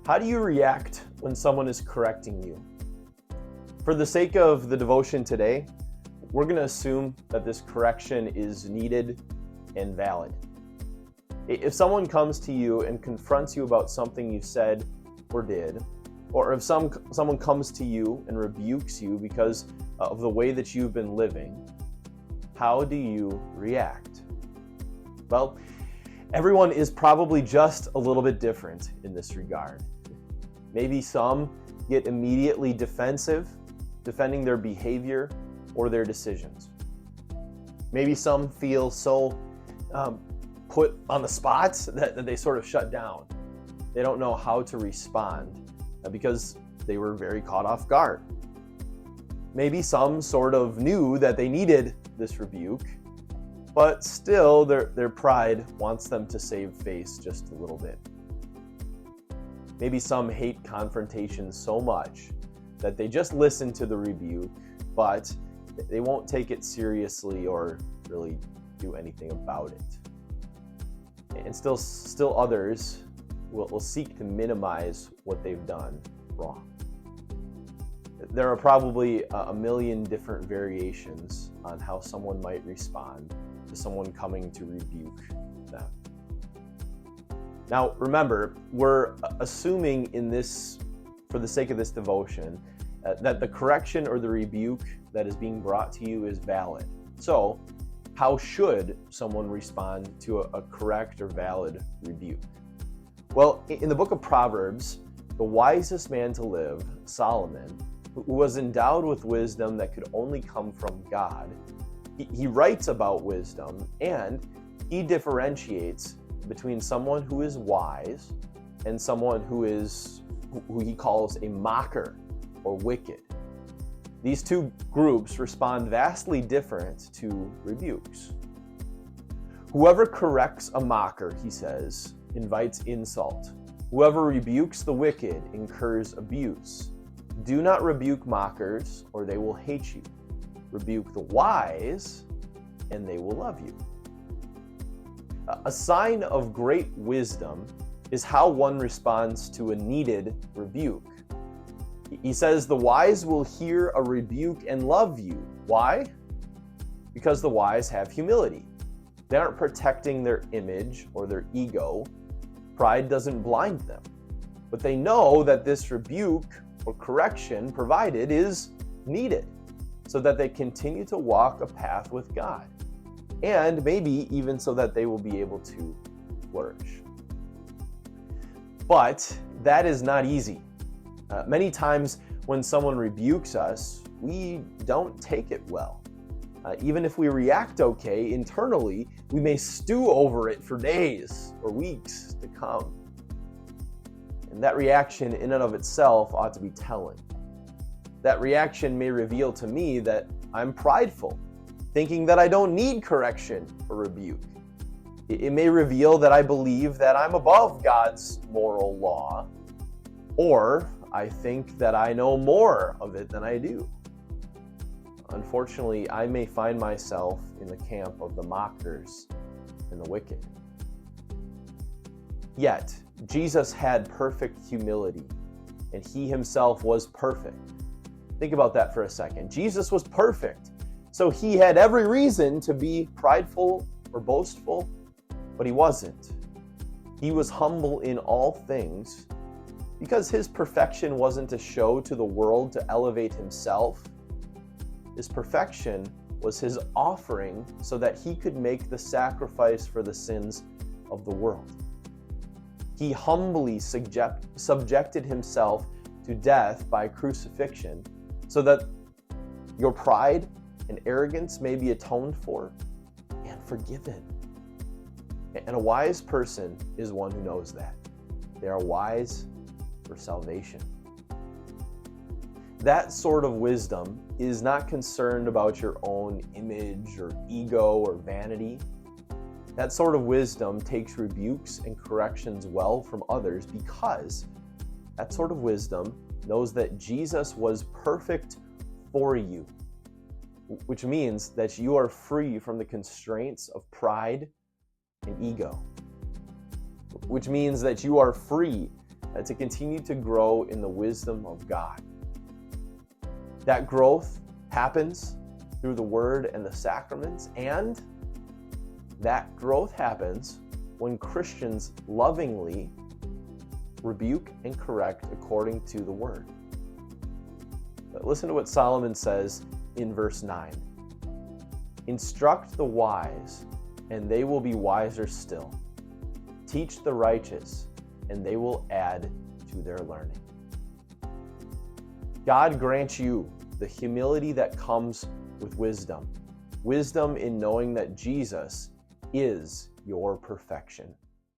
How do you react when someone is correcting you? For the sake of the devotion today, we're going to assume that this correction is needed and valid. If someone comes to you and confronts you about something you said or did, or if someone comes to you and rebukes you because of the way that you've been living, how do you react? Well, everyone is probably just a little bit different in this regard. Maybe some get immediately defensive, defending their behavior or their decisions. Maybe some feel so put on the spot that they sort of shut down. They don't know how to respond because they were very caught off guard. Maybe some sort of knew that they needed this rebuke, but still their pride wants them to save face just a little bit. Maybe some hate confrontation so much that they just listen to the rebuke, but they won't take it seriously or really do anything about it. And still others will seek to minimize what they've done wrong. There are probably a million different variations on how someone might respond to someone coming to rebuke them. Now, remember, we're assuming for the sake of this devotion, that the correction or the rebuke that is being brought to you is valid. So, how should someone respond to a correct or valid rebuke? Well, in the book of Proverbs, the wisest man to live, Solomon, who was endowed with wisdom that could only come from God, he writes about wisdom, and he differentiates between someone who is wise and someone who he calls a mocker or wicked. These two groups respond vastly different to rebukes. Whoever corrects a mocker, he says, invites insult. Whoever rebukes the wicked incurs abuse. Do not rebuke mockers, or they will hate you. Rebuke the wise, and they will love you. A sign of great wisdom is how one responds to a needed rebuke. He says the wise will hear a rebuke and love you. Why? Because the wise have humility. They aren't protecting their image or their ego. Pride doesn't blind them. But they know that this rebuke or correction provided is needed so that they continue to walk a path with God, and maybe even so that they will be able to flourish. But that is not easy. Many times when someone rebukes us, we don't take it well. Even if we react okay internally, we may stew over it for days or weeks to come. And that reaction in and of itself ought to be telling. That reaction may reveal to me that I'm prideful, thinking that I don't need correction or rebuke. It may reveal that I believe that I'm above God's moral law, or I think that I know more of it than I do. Unfortunately, I may find myself in the camp of the mockers and the wicked. Yet, Jesus had perfect humility, and he himself was perfect. Think about that for a second. Jesus was perfect, so he had every reason to be prideful or boastful, but he wasn't. He was humble in all things because his perfection wasn't to show to the world to elevate himself. His perfection was his offering so that he could make the sacrifice for the sins of the world. He humbly subjected himself to death by crucifixion so that your pride and arrogance may be atoned for and forgiven. And a wise person is one who knows that. They are wise for salvation. That sort of wisdom is not concerned about your own image or ego or vanity. That sort of wisdom takes rebukes and corrections well from others because that sort of wisdom knows that Jesus was perfect for you, which means that you are free from the constraints of pride and ego, which means that you are free to continue to grow in the wisdom of God. That growth happens through the Word and the sacraments, and that growth happens when Christians lovingly rebuke and correct according to the Word. But listen to what Solomon says in verse 9. Instruct the wise, and they will be wiser still. Teach the righteous, and they will add to their learning. God grant you the humility that comes with wisdom. Wisdom in knowing that Jesus is your perfection.